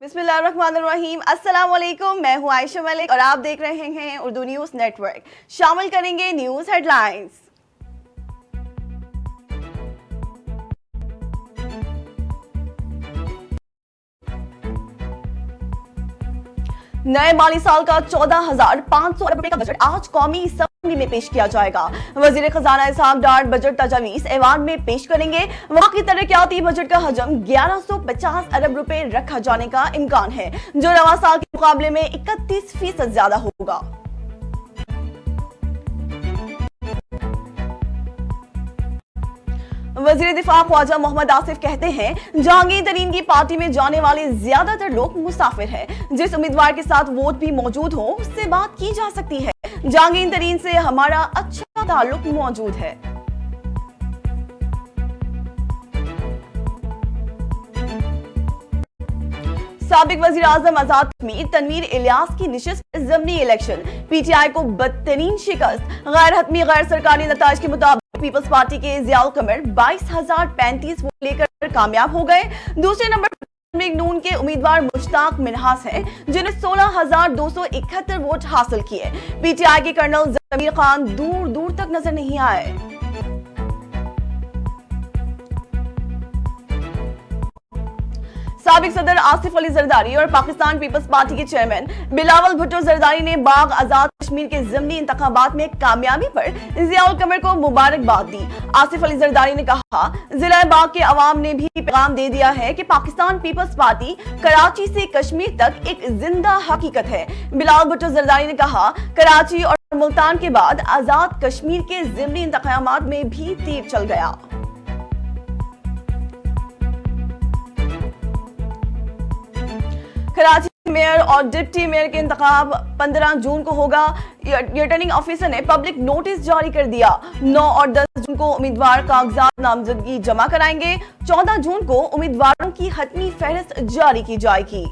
बिस्मिल्लाहिर्रहमानिर्रहीम। अस्सलाम वालेकुम। मैं हूं आयशा मलिक और आप देख रहे हैं उर्दू न्यूज़ नेटवर्क। शामिल करेंगे न्यूज़ हेडलाइंस। नए माली साल का 14,500 अरब रुपए का बजट आज कौमी असेंबली में पेश किया जाएगा। वजीर खजाना इसहाक डार बजट तजावीज ऐवान में पेश करेंगे। वहां की तरक्याती बजट का हजम 1150 अरब रुपए रखा जाने का इम्कान है, जो रवा साल के मुकाबले में 31% ज्यादा होगा। वजीर दिफा ख्वाजा मोहम्मद आसिफ कहते हैं, जहांगीर तरीन की पार्टी में जाने वाले ज्यादातर लोग मुसाफिर हैं। जिस उम्मीदवार के साथ वोट भी मौजूद हो उससे बात की जा सकती है। जहांगीर तरीन से हमारा अच्छा ताल्लुक मौजूद है। साबिक वजीर आजम आजाद कश्मीर तनवीर इलियास की निशिस्त ज़िमनी इलेक्शन, पीटीआई को बदतरीन शिकस्त। गैर हतमी गैर सरकारी नताज के मुताबिक पीपल्स पार्टी के जियाउल कमर 22,035 वोट लेकर कामयाब हो गए। दूसरे नंबर पर नून के उम्मीदवार मुश्ताक मिन्हास हैं, जिन्हें 16,271 वोट हासिल किए। पीटीआई के कर्नल जमीर खान दूर दूर तक नजर नहीं आए। साबिक सदर आसिफ अली जरदारी और पाकिस्तान पीपल्स पार्टी के चेयरमैन बिलावल भुट्टो जरदारी ने बाग आजाद कश्मीर के ज़िमनी इंतखाबात में कामयाबी पर जियाउल कमर को मुबारकबाद दी। आसिफ अली जरदारी ने कहा, जिला बाग के अवाम ने भी पैगाम दे दिया है कि पाकिस्तान पीपल्स पार्टी कराची से कश्मीर तक एक जिंदा हकीकत है। बिलावल भुट्टो जरदारी ने कहा, कराची और मुल्तान के बाद आजाद कश्मीर के ज़िमनी इंतखाबात में भी तीर चल गया। कराची मेयर और डिप्टी मेयर के इंतखाब 15 जून को होगा। रिटर्निंग ऑफिसर ने पब्लिक नोटिस जारी कर दिया। 9 और 10 जून को उम्मीदवार कागजात नामजदगी जमा कराएंगे। 14 जून को उम्मीदवारों की हतमी फहरिस्त जारी की जाएगी।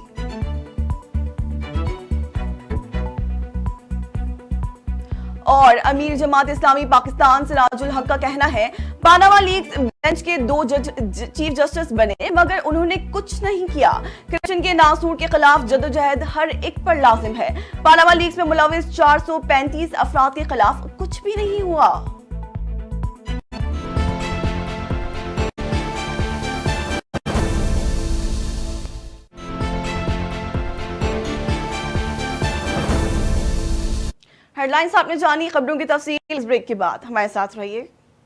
और अमीर जमात इस्लामी पाकिस्तान सिराजुल हक का कहना है, पानामा लीक्स बेंच के 2 जज चीफ जस्टिस बने मगर उन्होंने कुछ नहीं किया। करप्शन के नासूर के खिलाफ जदोजहद हर एक पर लाजिम है। पानामा लीक्स में मुलविस 435 अफराद के खिलाफ कुछ भी नहीं हुआ। हेडलाइंस आपने जानी, खबरों की तफसील इस ब्रेक के बाद हमारे साथ रहिए।